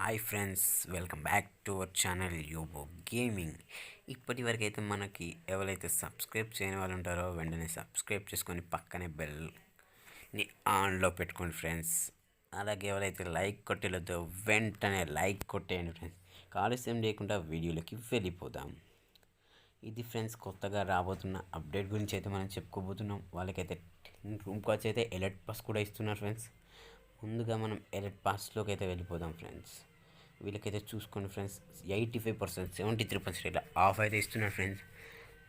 Hi friends, welcome back to our channel Yobo gaming. ఇప్పటి వరకు అయితే మనకి ఎవరైతే సబ్స్క్రైబ్ చేయని వాళ్ళు ఉంటారో వెంటనే సబ్స్క్రైబ్ చేసుకొని పక్కనే బెల్ని ఆన్లో పెట్టుకోండి ఫ్రెండ్స్. అలాగే ఎవరైతే లైక్ కొట్టలేదో వెంటనే లైక్ కొట్టేయండి ఫ్రెండ్స్. ఆలస్యం లేకుండా వీడియోలోకి వెళ్ళిపోదాం. ఇది ఫ్రెండ్స్ కొత్తగా రాబోతున్న అప్డేట్ గురించి అయితే మనం చెప్పుకోబోతున్నాం. వాళ్ళకైతే రూమ్ కాల్స్ అయితే ఎలర్ట్ పాస్ కూడా ఇస్తున్నారు ఫ్రెండ్స్. ముందుగా మనం ఎలర్ట్ పాస్లోకి అయితే వెళ్ళిపోదాం ఫ్రెండ్స్. వీళ్ళకైతే చూసుకోండి ఫ్రెండ్స్, 85%, 73% ఇలా ఆఫ్ అయితే ఇస్తున్నారు ఫ్రెండ్స్.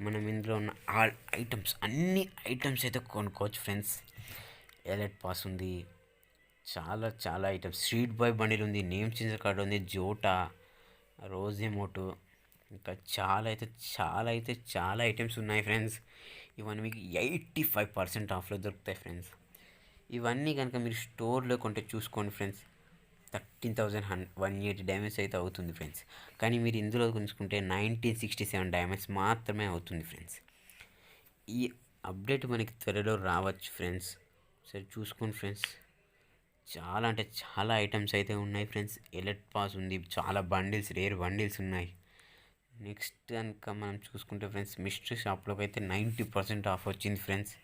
మనం ఇందులో ఉన్న ఆల్ ఐటమ్స్, అన్ని ఐటమ్స్ అయితే కొనుక్కోవచ్చు ఫ్రెండ్స్. ఎలర్ట్ పాస్ ఉంది, చాలా చాలా ఐటమ్స్. స్ట్రీట్ బాయ్ బండిల్ ఉంది, నేమ్ చేంజర్ కార్డు ఉంది, జోటా, రోజ్ ఎమోటు, ఇంకా చాలా ఐటమ్స్ ఉన్నాయి ఫ్రెండ్స్. ఇవన్నీ మీకు 85% ఆఫ్లో దొరుకుతాయి ఫ్రెండ్స్. ఇవన్నీ కనుక మీరు స్టోర్లో కొంటే చూసుకోండి ఫ్రెండ్స్, 13,180 డ్యామేజ్ అయితే అవుతుంది ఫ్రెండ్స్. కానీ మీరు ఇందులో కొనుక్కుంటే 1967 డ్యామేజ్ మాత్రమే అవుతుంది ఫ్రెండ్స్. ఈ అప్డేట్ మనకి త్వరలో రావచ్చు ఫ్రెండ్స్. సరే చూసుకోండి ఫ్రెండ్స్, చాలా అంటే చాలా ఐటమ్స్ అయితే ఉన్నాయి ఫ్రెండ్స్. ఎలర్ట్ పాస్ ఉంది, చాలా బండిల్స్, రేర్ బండిల్స్ ఉన్నాయి. నెక్స్ట్ కనుక మనం చూసుకుంటే ఫ్రెండ్స్, మిస్టరీ షాప్లోకి అయితే 90% ఆఫ్ వచ్చింది ఫ్రెండ్స్.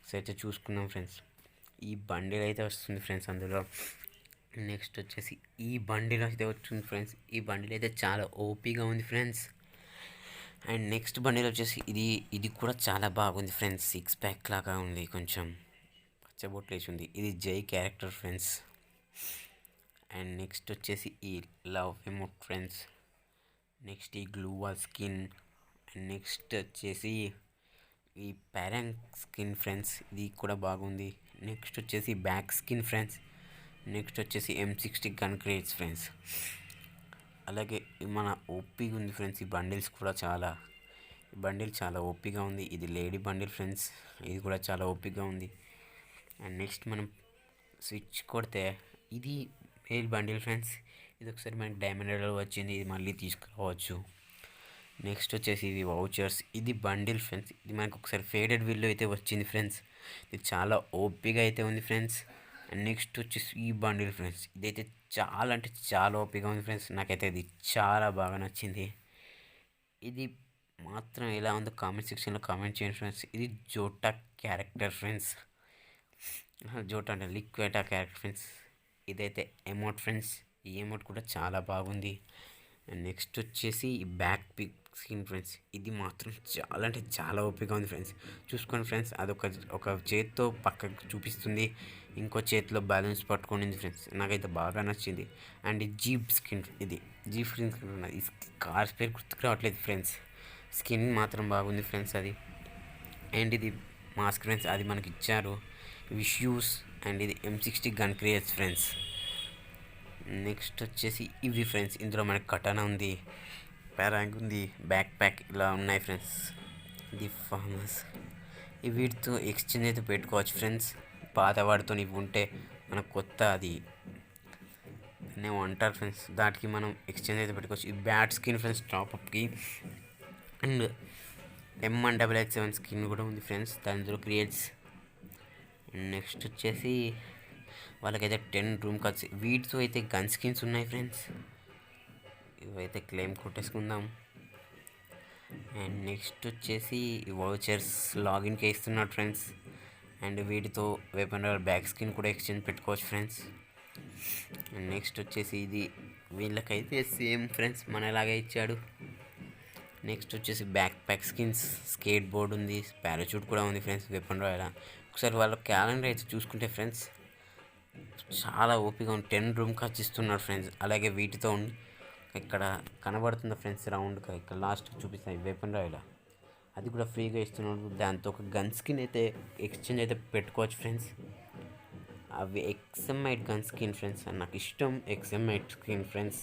సో అయితే చూసుకుందాం ఫ్రెండ్స్. ఈ బండిల్ అయితే వస్తుంది ఫ్రెండ్స్ అందులో. నెక్స్ట్ వచ్చేసి ఈ బండిల్ అయితే వచ్చింది ఫ్రెండ్స్. ఈ బండిల్ అయితే చాలా ఓపీగా ఉంది ఫ్రెండ్స్. అండ్ నెక్స్ట్ బండిల్ వచ్చేసి ఇది కూడా చాలా బాగుంది ఫ్రెండ్స్. 6 ప్యాక్ లాగా ఉంది, కొంచెం పచ్చబొట్లు వేసి ఉంది. ఇది జై క్యారెక్టర్ ఫ్రెండ్స్. అండ్ నెక్స్ట్ వచ్చేసి ఈ లవ్ ఎమోట్ ఫ్రెండ్స్. నెక్స్ట్ ఈ glue wall skin. And next వచ్చేసి ఈ ప్యారంగ్ స్కిన్ ఫ్రెండ్స్, ఇది కూడా బాగుంది. నెక్స్ట్ వచ్చేసి బ్యాక్ స్కిన్ ఫ్రెండ్స్. నెక్స్ట్ వచ్చేసి M60 గన్ క్రేట్స్ ఫ్రెండ్స్. అలాగే మన ఓపీగా ఉంది ఫ్రెండ్స్. ఈ బండిల్స్ కూడా ఈ బండిల్ చాలా ఓపీగా ఉంది. ఇది లేడీ బండిల్ ఫ్రెండ్స్, ఇది కూడా చాలా ఓపీగా ఉంది. అండ్ నెక్స్ట్ మనం స్విచ్ కొడితే ఇది మేల్ బండిల్ ఫ్రెండ్స్. ఇది ఒకసారి మనకి డైమండ్ రేడర్లో వచ్చింది, ఇది మళ్ళీ తీసుకురావచ్చు. నెక్స్ట్ వచ్చేసి ఇది వౌచర్స్, ఇది బండిల్ ఫ్రెండ్స్. ఇది మనకు ఒకసారి ఫేడెడ్ వీల్లో అయితే వచ్చింది ఫ్రెండ్స్. ఇది చాలా ఓపీగా అయితే ఉంది ఫ్రెండ్స్. అండ్ నెక్స్ట్ వచ్చేసి ఈ బండిల్ ఫ్రెండ్స్, ఇదైతే చాలా అంటే చాలా ఓపీగా ఉంది ఫ్రెండ్స్. నాకైతే ఇది చాలా బాగా నచ్చింది. ఇది మాత్రం ఎలా ఉందో కామెంట్ సెక్షన్లో కామెంట్ చేయండి ఫ్రెండ్స్. ఇది జోటా క్యారెక్టర్ ఫ్రెండ్స్. జోటా అంటే లిక్విడా క్యారెక్టర్ ఫ్రెండ్స్. ఇదైతే ఎమోట్ ఫ్రెండ్స్. ఈ ఎమోట్ కూడా చాలా బాగుంది. అండ్ నెక్స్ట్ వచ్చేసి ఈ బ్యాక్ పిక్ స్కిన్ ఫ్రెండ్స్. ఇది మాత్రం చాలా అంటే చాలా ఓపిక ఉంది ఫ్రెండ్స్. చూసుకోండి ఫ్రెండ్స్, ఒక చేతితో పక్కకు చూపిస్తుంది, ఇంకో చేతిలో బ్యాలెన్స్ పట్టుకునింది ఫ్రెండ్స్. నాకైతే బాగా నచ్చింది. అండ్ ఈ జీప్ స్కిన్, ఇది జీప్ స్కిన్ ఉన్నది. ఈ కార్స్ పేరు గుర్తుకు రావట్లేదు ఫ్రెండ్స్. స్కిన్ మాత్రం బాగుంది ఫ్రెండ్స్ అది. అండ్ ఇది మాస్క్ ఫ్రెండ్స్, అది మనకి ఇచ్చారు. ఇవి షూస్. అండ్ ఇది M60 gun crates friends. Next వచ్చేసి ఇవి ఫ్రెండ్స్, ఇందులో మనకి కటానా ఉంది, ప్యారాంగ్ ఉంది, బ్యాక్ ప్యాక్ ఇలా ఉన్నాయి ఫ్రెండ్స్. ఇది ఫార్మస్. ఈ వీటితో ఎక్స్చేంజ్ అయితే పెట్టుకోవచ్చు ఫ్రెండ్స్. పాత వాడితో ఇవి ఉంటే మనకు కొత్త అది నేను అంటారు ఫ్రెండ్స్, దానికి మనం ఎక్స్చేంజ్ అయితే పెట్టుకోవచ్చు. ఈ బ్యాట్ స్కిన్ ఫ్రెండ్స్ టాప్అప్కి. అండ్ M188 స్కిన్ కూడా ఉంది ఫ్రెండ్స్, దానిలో క్రియేట్స్. నెక్స్ట్ వచ్చేసి వాళ్ళకైతే 10 రూమ్ కార్డ్స్, వీటితో అయితే గన్ స్కిన్స్ ఉన్నాయి ఫ్రెండ్స్. ఇవైతే క్లెయిమ్ కొట్టేసుకుందాం. అండ్ నెక్స్ట్ వచ్చేసి వౌచర్స్ లాగిన్కి ఇస్తున్నాడు ఫ్రెండ్స్. అండ్ వీటితో వెపన్ బ్యాక్ స్కిన్ కూడా ఎక్స్చేంజ్ పెట్టుకోవచ్చు ఫ్రెండ్స్. అండ్ నెక్స్ట్ వచ్చేసి ఇది వీళ్ళకైతే సేమ్ ఫ్రెండ్స్, మనలాగే ఇచ్చాడు. నెక్స్ట్ వచ్చేసి backpack skins, skateboard ఉంది, పారాచూట్ కూడా ఉంది ఫ్రెండ్స్. వెపన్ రాయల్ ఒకసారి వాళ్ళ క్యాలెండర్ అయితే చూసుకుంటే ఫ్రెండ్స్ చాలా ఓపిక ఉంది. 10 రూమ్ కార్డ్స్ ఇస్తున్నారు ఫ్రెండ్స్. అలాగే వీటితో ఇక్కడ కనబడుతుంది ఫ్రెండ్స్ రౌండ్గా, ఇక్కడ లాస్ట్ చూపిస్తాయి వెపన్ రాయల్, అది కూడా ఫ్రీగా ఇస్తున్నాడు. దాంతో ఒక గన్ స్కిన్ అయితే ఎక్స్చేంజ్ అయితే పెట్టుకోవచ్చు ఫ్రెండ్స్. అవి XM8 గన్ స్కిన్ ఫ్రెండ్స్, నాకు ఇష్టం XM8 స్కిన్ ఫ్రెండ్స్.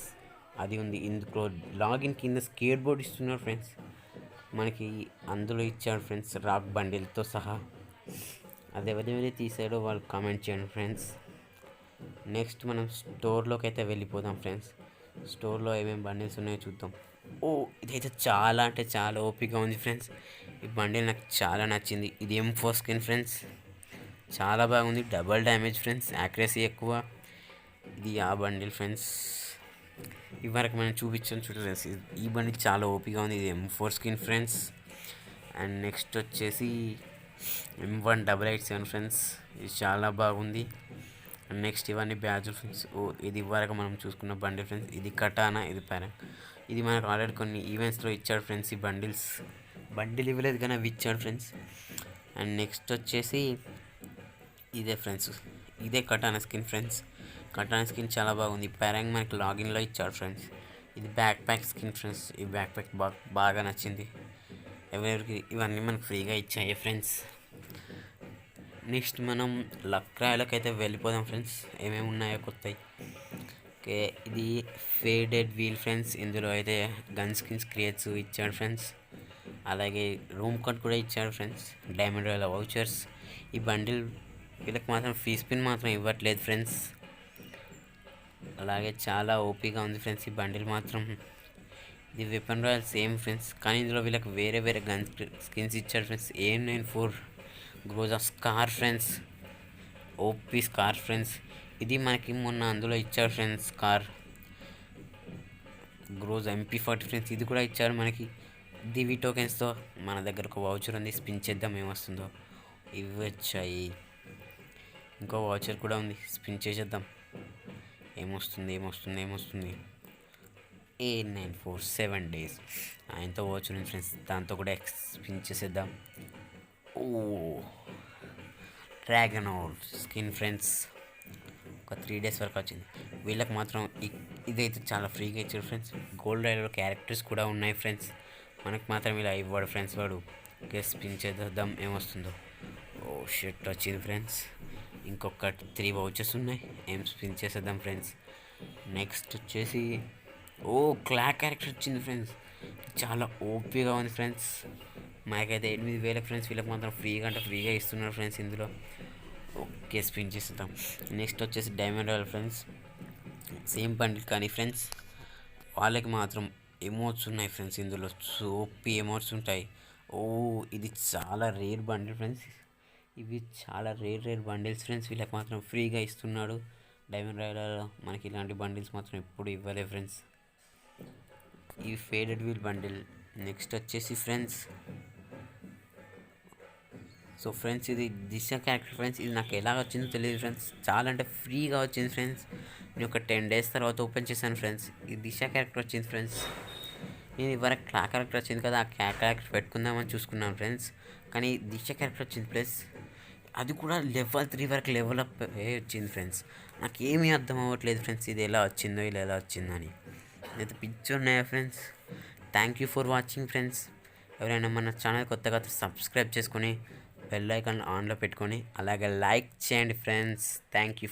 అది ఉంది. ఇందులో లాగిన్ కింద స్కేట్ బోర్డ్ ఇస్తున్నారు ఫ్రెండ్స్. మనకి అందులో ఇచ్చాడు ఫ్రెండ్స్ రాక్ బండిల్తో సహా. అది ఎవరైతే తీసాడో వాళ్ళు కామెంట్ చేయండి ఫ్రెండ్స్. నెక్స్ట్ మనం స్టోర్లోకి అయితే వెళ్ళిపోదాం ఫ్రెండ్స్. స్టోర్లో ఏమేమి బండిల్స్ ఉన్నాయో చూద్దాం. ఇదైతే చాలా అంటే చాలా ఓపిక ఉంది ఫ్రెండ్స్. ఈ బండిల్ నాకు చాలా నచ్చింది. ఇది M4 స్కిన్ ఫ్రెండ్స్, చాలా బాగుంది. డబల్ డ్యామేజ్ ఫ్రెండ్స్, యాక్యురసీ ఎక్కువ. ఇది ఆ బండిల్ ఫ్రెండ్స్. ఇవరకు మనం చూపించాను చూడండి ఫ్రెండ్స్. ఈ బండి చాలా ఓపిగా ఉంది. ఇది M4 skin friends. And next వచ్చేసి M1 887 ఫ్రెండ్స్. ఇది చాలా బాగుంది. అండ్ నెక్స్ట్ ఇవన్నీ బ్యాడ్జ్ ఫ్రెండ్స్. ఇది ఇవరకు మనం చూసుకున్న బండి ఫ్రెండ్స్. ఇది కటానా, ఇది పారా. ఇది మనకు ఆల్రెడీ కొన్ని ఈవెంట్స్లో ఇచ్చాడు ఫ్రెండ్స్. ఈ బండిల్ ఇవ్వలేదు కానీ అవి ఇచ్చాడు ఫ్రెండ్స్. అండ్ నెక్స్ట్ వచ్చేసి ఇదే ఫ్రెండ్స్, ఇదే కటానా స్కిన్ ఫ్రెండ్స్. కటానా స్కిన్ చాలా బాగుంది. పారాంగ్ మనకి లాగిన్లో ఇచ్చాడు ఫ్రెండ్స్. ఇది బ్యాక్ ప్యాక్ స్కిన్ ఫ్రెండ్స్. ఈ బ్యాక్ ప్యాక్ బాగా నచ్చింది. ఎవరెవరికి ఇవన్నీ మనకు ఫ్రీగా ఇచ్చాయి ఫ్రెండ్స్. నెక్స్ట్ మనం లక్రాయలకైతే వెళ్ళిపోదాం ఫ్రెండ్స్. ఏమేమి ఉన్నాయో కొత్తవి. ఓకే, ఇది ఫేడెడ్ వీల్ ఫ్రెండ్స్. ఇందులో అయితే గన్ స్కిన్స్ క్రియేట్స్ ఇచ్చాడు ఫ్రెండ్స్. అలాగే రూమ్ కార్డ్ కూడా ఇచ్చాడు ఫ్రెండ్స్. Diamond royale vouchers. ఈ బండిల్ వీళ్ళకి మాత్రం ఫీ స్పిన్ మాత్రం ఇవ్వట్లేదు ఫ్రెండ్స్. అలాగే చాలా ఓపీగా ఉంది ఫ్రెండ్స్ ఈ బండిల్ మాత్రం. ఇది వెపన్ రాయల్ సేమ్ ఫ్రెండ్స్, కానీ ఇందులో వీళ్ళకి వేరే వేరే గన్ స్కిన్స్ ఇచ్చాడు friends. AM94 Groza SCAR friends. OP SCAR friends. ఇది మనకి మొన్న అందులో ఇచ్చాడు ఫ్రెండ్స్. Scar గ్రోజ్ MP40 friends. ఇది కూడా ఇచ్చారు మనకి. దివి టోకెన్స్తో మన దగ్గర ఒక వౌచర్ ఉంది. స్పిన్ చేద్దాం ఏమొస్తుందో. ఇవి వచ్చాయి. ఇంకో వౌచర్ కూడా ఉంది. స్పిన్ చేసేద్దాం ఏమొస్తుంది. A94 7 days. ఆయనతో వౌచర్ ఉంది ఫ్రెండ్స్. దాంతో కూడా స్పిన్ చేసేద్దాం. Dragon skin friends. ఒక 3 days వరకు వచ్చింది. వీళ్ళకి మాత్రం ఇదైతే చాలా ఫ్రీగా ఇచ్చారు ఫ్రెండ్స్. గోల్డ్ రైడర్ క్యారెక్టర్స్ కూడా ఉన్నాయి ఫ్రెండ్స్. మనకు మాత్రం ఇలా ఇవ్వడు ఫ్రెండ్స్ వాడు. ఓకే, స్పిన్ చేద్దాం ఏమొస్తుందో. షర్ట్ వచ్చింది ఫ్రెండ్స్. ఇంకొక 3 వౌచర్స్ ఉన్నాయి. స్పిన్ చేసేద్దాం ఫ్రెండ్స్. నెక్స్ట్ వచ్చేసి క్లాక్ క్యారెక్టర్ వచ్చింది ఫ్రెండ్స్. చాలా ఓపీగా ఉంది ఫ్రెండ్స్. మనకైతే 8,000 ఫ్రెండ్స్. వీళ్ళకి మాత్రం ఫ్రీగా ఇస్తున్నారు ఫ్రెండ్స్ ఇందులో. ఓకే, స్పిన్ చేసేద్దాం. నెక్స్ట్ వచ్చేసి diamond royal friends. Same bundle కానీ ఫ్రెండ్స్ వాళ్ళకి మాత్రం ఎమోట్స్ ఉన్నాయి ఫ్రెండ్స్. ఇందులో సోపీ ఎమోట్స్ ఉంటాయి. ఇది చాలా రేర్ బండిల్ ఫ్రెండ్స్. ఇవి చాలా రేర్ బండిల్స్ ఫ్రెండ్స్. వీళ్ళకి మాత్రం ఫ్రీగా ఇస్తున్నాడు డైమండ్ రాయల్. మనకి ఇలాంటి బండిల్స్ మాత్రం ఎప్పుడు ఇవ్వలే ఫ్రెండ్స్. ఇవి ఫేడెడ్ వీల్ బండిల్. నెక్స్ట్ వచ్చేసి ఫ్రెండ్స్, సో ఫ్రెండ్స్ ఇది దిశ క్యారెక్టర్ ఫ్రెండ్స్. ఇది నాకు ఎలా వచ్చిందో తెలియదు ఫ్రెండ్స్. చాలా అంటే ఫ్రీగా వచ్చింది ఫ్రెండ్స్. నేను ఒక 10 days తర్వాత ఓపెన్ చేశాను ఫ్రెండ్స్. ఈ దిశ క్యారెక్టర్ వచ్చింది ఫ్రెండ్స్. నేను ఇవరకు క్లాక్ క్యారెక్టర్ వచ్చింది కదా, ఆ క్యారెక్టర్ పెట్టుకుందామని చూసుకున్నాను ఫ్రెండ్స్. కానీ దిశ క్యారెక్టర్ వచ్చింది ప్లస్ అది కూడా level 3 వరకు లెవెల్ అప్ వచ్చింది ఫ్రెండ్స్. నాకు ఏమీ అర్థం అవ్వట్లేదు ఫ్రెండ్స్. ఇది ఎలా వచ్చిందో ఇలా ఎలా వచ్చిందని. అయితే పిచ్చి ఉన్నాయా friends. Thank you for watching friends. ఎవరైనా మన ఛానల్ కొత్తగా సబ్స్క్రైబ్ చేసుకొని బెల్ ఐకాన్ ఆన్లో పెట్టుకొని అలాగే లైక్ చేయండి ఫ్రెండ్స్. Thank you.